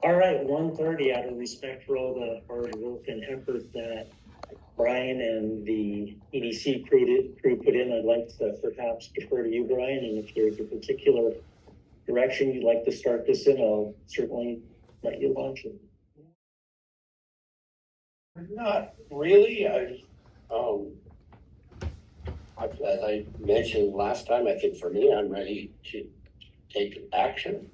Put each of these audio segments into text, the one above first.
All right, 1:30, out of respect for all the hard work and effort that Brian and the EDC crew put in, I'd like to perhaps defer to you, Brian, and if there's a particular direction you'd like to start this in, I'll certainly let you launch it. Not really. As I mentioned last time, I think for me, I'm ready to take action.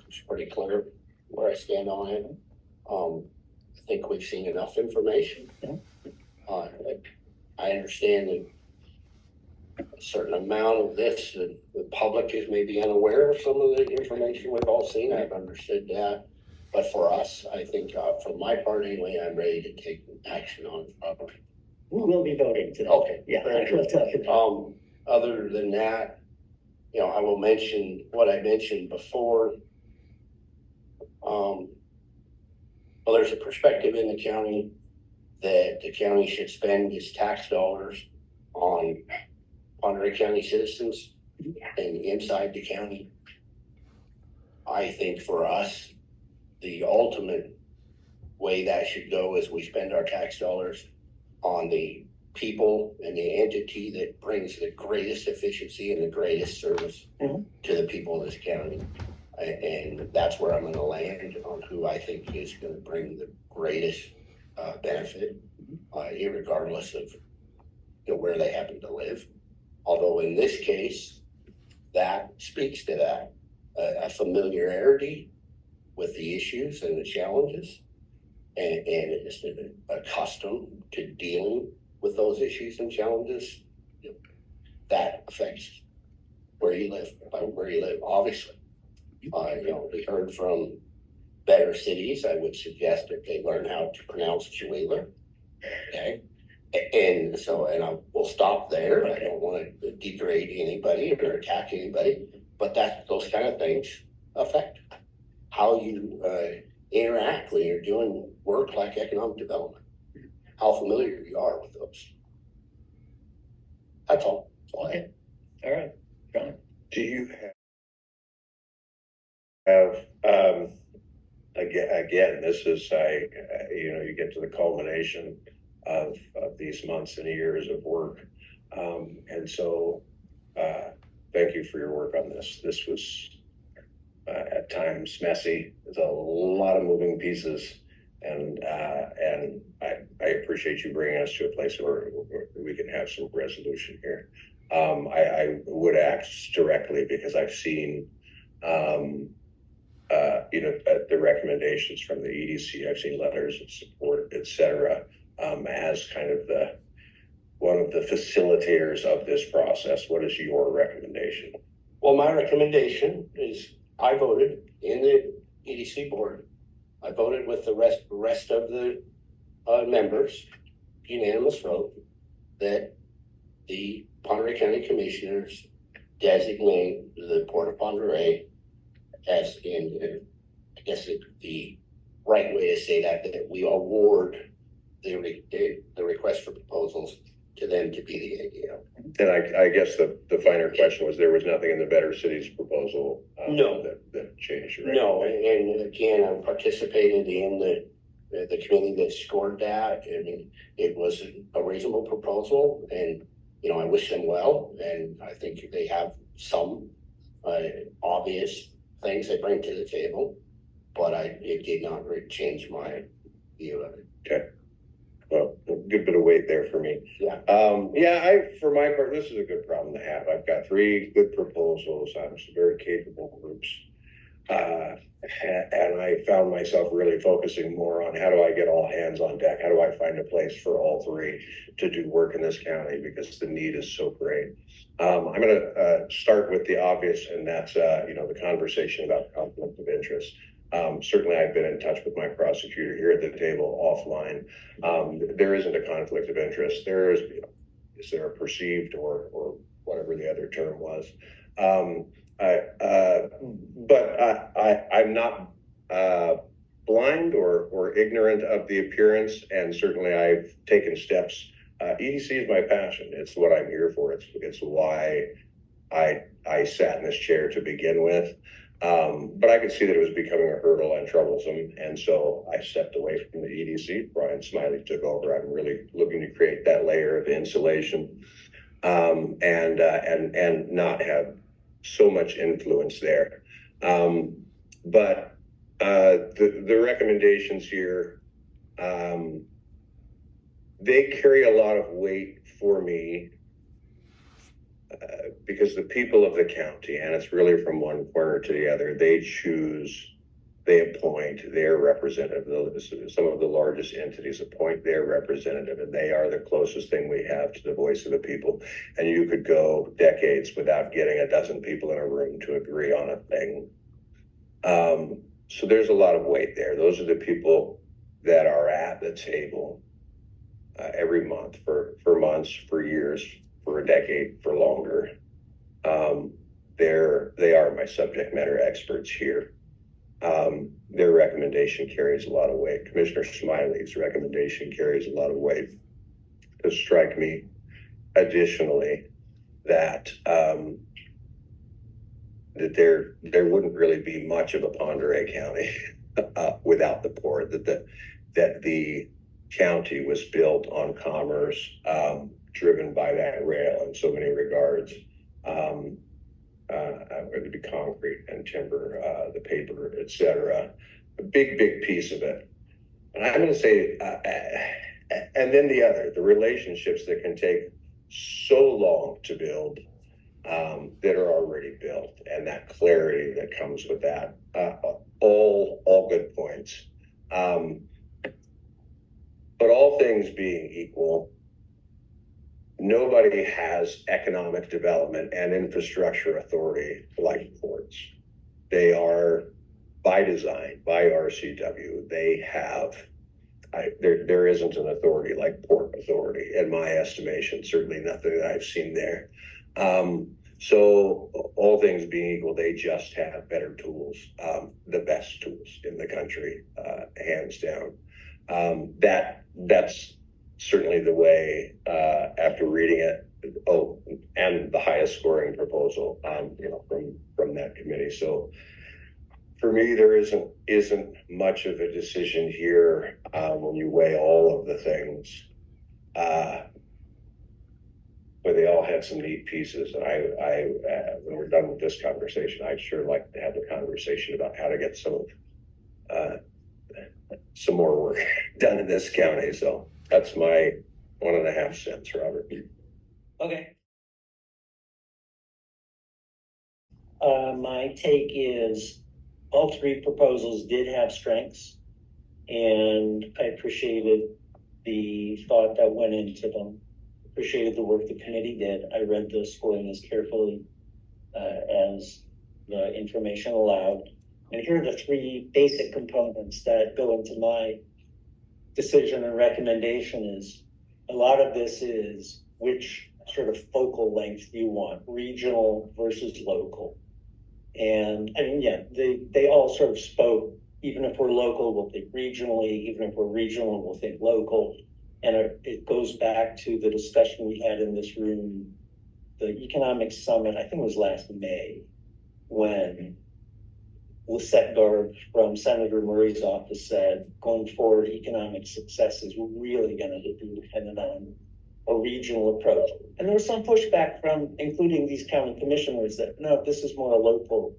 It's pretty clear where I stand on it. I think we've seen enough information. I understand that a certain amount of this, the public is maybe unaware of some of the information we've all seen. I've understood that. But for us, I think for my part anyway, I'm ready to take action on the property. We will be voting today. Okay. Yeah. Other than that, I will mention what I mentioned before. Well, there's a perspective in the county that the county should spend its tax dollars on Oreille County citizens and inside the county. I think for us, the ultimate way that should go is we spend our tax dollars on the people and the entity that brings the greatest efficiency and the greatest service to the people of this county. And that's where I'm going to land on who I think is going to bring the greatest benefit, irregardless of where they happen to live. Although in this case, that speaks to that, a familiarity with the issues and the challenges, and just accustomed to dealing with those issues and challenges. That affects where you live, obviously. We heard from better cities. I would suggest that they learn how to pronounce Chihuahua. Okay. And we'll stop there. I don't want to degrade anybody or attack anybody, but those kind of things affect how you interact when you're doing work like economic development, how familiar you are with those. That's all. Okay. All right. John. Do you have again, this is you get to the culmination of these months and years of work, and so thank you for your work on this. This was at times messy. There's a lot of moving pieces, and I appreciate you bringing us to a place where we can have some resolution here. I would act directly because I've seen the recommendations from the EDC. I've seen letters of support, etc., as kind of one of the facilitators of this process. What is your recommendation? Well, my recommendation is I voted in the EDC board. I voted with the rest of the members, unanimous vote, that the Oreille County Commissioners designate the Port of Oreille as I guess the right way to say that we award the request for proposals to them to be the ADO. And I guess the finer question was, there was nothing in the Better Cities proposal no. that changed your No, and again, I participated in the committee that scored that. I mean, it was a reasonable proposal, and I wish them well, and I think they have some obvious things they bring to the table, but it did not really change my view of it. Okay. Well, a good bit of weight there for me. Yeah. For my part, this is a good problem to have. I've got 3 good proposals on some very capable groups. And I found myself really focusing more on how do I get all hands on deck? How do I find a place for all 3 to do work in this county, because the need is so great. I'm going to start with the obvious, and that's the conversation about conflict of interest. Certainly I've been in touch with my prosecutor here at the table offline. There isn't a conflict of interest. Is there a perceived or whatever the other term was. But I'm not blind or ignorant of the appearance, and certainly I've taken steps. EDC is my passion. It's what I'm here for. It's why I sat in this chair to begin with. But I could see that it was becoming a hurdle and troublesome, and so I stepped away from the EDC. Brian Smiley took over. I'm really looking to create that layer of insulation, and not have so much influence there. But the recommendations here, they carry a lot of weight for me, because the people of the county, and it's really from one corner to the other, they appoint their representative. Some of the largest entities appoint their representative, and they are the closest thing we have to the voice of the people. And you could go decades without getting a dozen people in a room to agree on a thing. So there's a lot of weight there. Those are the people that are at the table every month for months, for years, for a decade, for longer. They are my subject matter experts here. Their recommendation carries a lot of weight. Commissioner Smiley's recommendation carries a lot of weight. To strike me, additionally, that that there wouldn't really be much of a Pend Oreille County without the port. That the county was built on commerce, driven by that rail in so many regards. Whether it be concrete and timber, the paper, etc. A big piece of it. And I'm going to say, and then the relationships that can take so long to build, that are already built, and that clarity that comes with that. All good points. But all things being equal, nobody has economic development and infrastructure authority like ports. They are, by design, by RCW, they have, there isn't an authority like Port Authority, in my estimation, certainly nothing that I've seen there. So all things being equal, they just have better tools, the best tools in the country, hands down. That's certainly the way, after reading it. Oh, and the highest scoring proposal, from that committee. So for me, there isn't much of a decision here, when you weigh all of the things. But they all had some neat pieces, and I when we're done with this conversation, I'd sure like to have a conversation about how to get some more work done in this county. So that's my 1.5 cents, Robert. Okay. My take is all three proposals did have strengths, and I appreciated the thought that went into them. Appreciated the work the committee did. I read the scoring as carefully as the information allowed. And here are the three basic components that go into my decision and recommendation. Is a lot of this is which sort of focal length you want, regional versus local. And I mean, yeah, they all sort of spoke. Even if we're local, we'll think regionally. Even if we're regional, we'll think local. And it goes back to the discussion we had in this room, the economic summit, I think it was last May, when Lisette from Senator Murray's office said, going forward, economic success is really going to be dependent on a regional approach. And there was some pushback from, including these county commissioners, that no, this is more a local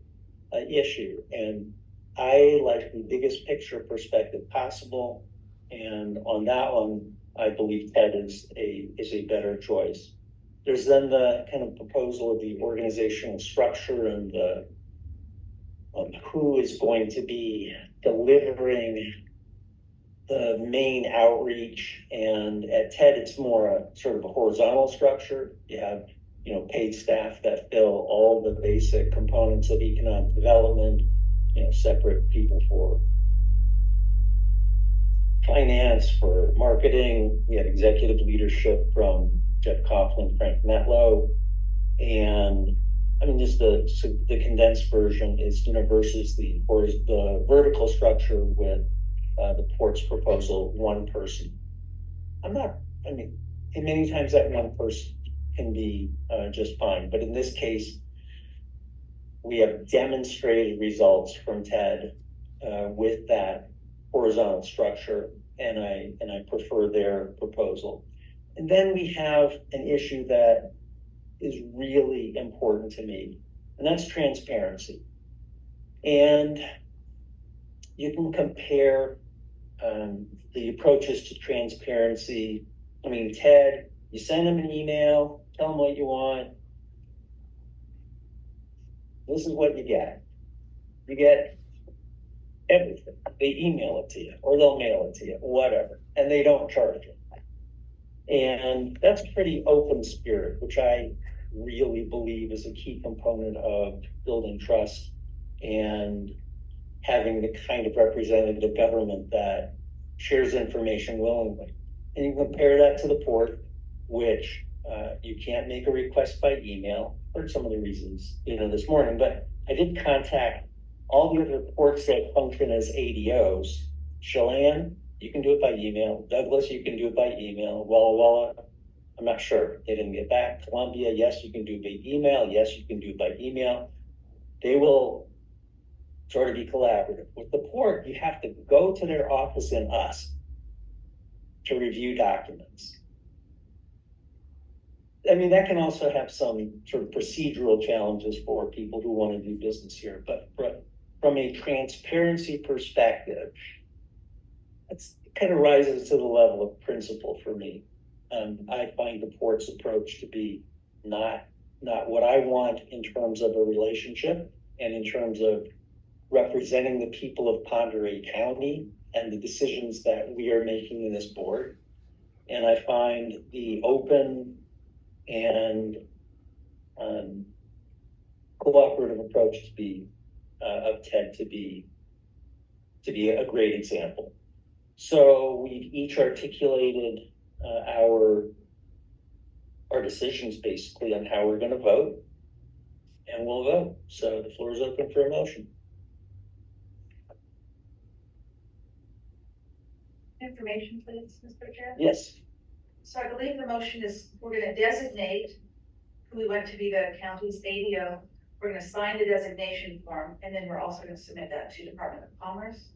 issue. And I like the biggest picture perspective possible. And on that one, I believe Ted is a better choice. There's then the kind of proposal of the organizational structure and the who is going to be delivering the main outreach. And at TED, it's more a sort of a horizontal structure. You have, paid staff that fill all the basic components of economic development, separate people for finance, for marketing. We have executive leadership from Jeff Coughlin, Frank Metlow, and I mean, just the condensed version is, versus the vertical structure with the port's proposal, one person. Many times that one person can be just fine, but in this case, we have demonstrated results from TED with that horizontal structure, and I prefer their proposal. And then we have an issue that is really important to me, and that's transparency. And you can compare the approaches to transparency. I mean, TED, you send them an email, tell them what you want. This is what you get. You get everything. They email it to you, or they'll mail it to you, whatever, and they don't charge you. And that's pretty open spirit, which I really believe is a key component of building trust and having the kind of representative government that shares information willingly. And you compare that to the port, which you can't make a request by email. Heard some of the reasons, this morning, but I did contact all the other ports that function as ADOs. Chelan, you can do it by email. Douglas, you can do it by email. Walla Walla, I'm not sure. They didn't get back. Columbia, yes, you can do it by email. Yes, you can do it by email. They will sort of be collaborative. With the port, you have to go to their office in us to review documents. I mean, that can also have some sort of procedural challenges for people who want to do business here, but from a transparency perspective, it kind of rises to the level of principle for me. I find the port's approach to be not what I want in terms of a relationship and in terms of representing the people of Pend Oreille County and the decisions that we are making in this board. And I find the open and cooperative approach to be of TED to be a great example. So we've each articulated our decisions basically on how we're going to vote, and we'll vote. So the floor is open for a motion. Information, please, Mr. Chair. Yes. So I believe the motion is we're going to designate who we want to be the county's ADO. We're going to sign the designation form, and then we're also going to submit that to Department of Commerce.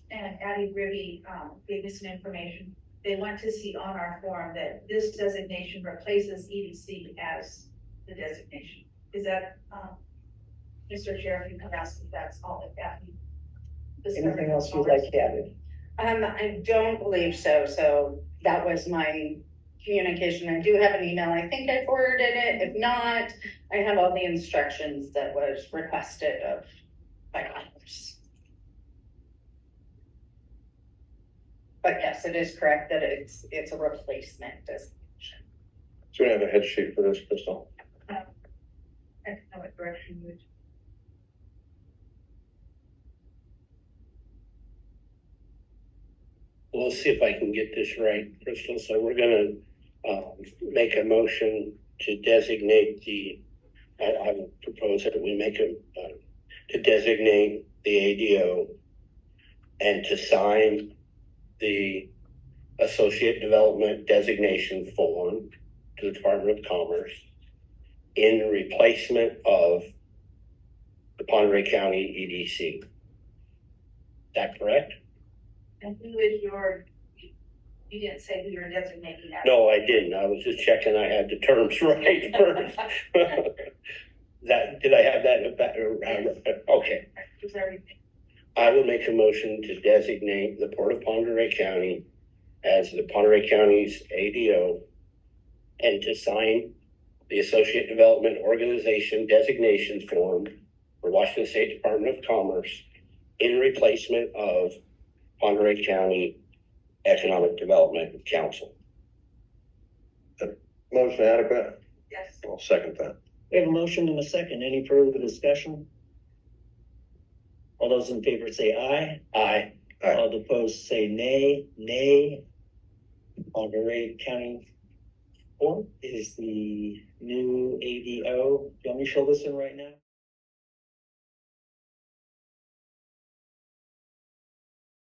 And Addie Ribby gave me some information. They want to see on our form that this designation replaces EDC as the designation. Is that, Mr. Chair, if you could ask if that's all that Addie. Anything else you'd like added? I don't believe so. So that was my communication. I do have an email. I think I forwarded it. If not, I have all the instructions that was requested of by Commerce. But yes, it is correct that it's a replacement designation. So we have a head sheet for this, Crystal. I don't know what direction you would. We'll see if I can get this right, Crystal. So we're gonna make a motion to designate I would propose that we make to designate the ADO and to sign the Associate Development Designation Form to the Department of Commerce in replacement of the Pend Oreille County EDC. Is that correct? And who is you didn't say who you're designating that. No, I didn't. I was just checking I had the terms right first. Did I have that? Okay. Is everything. I will make a motion to designate the Port of Pend Oreille County as the Pend Oreille County's ADO and to sign the Associate Development Organization Designation Form for Washington State Department of Commerce in replacement of Pend Oreille County Economic Development Council. Motion adequate? Yes. I'll second that. We have a motion and a second. Any further discussion? All those in favor say aye. Aye. Aye. All opposed say nay. Nay. Pend Oreille County Port is the new ADO. Do you want me to show this in right now?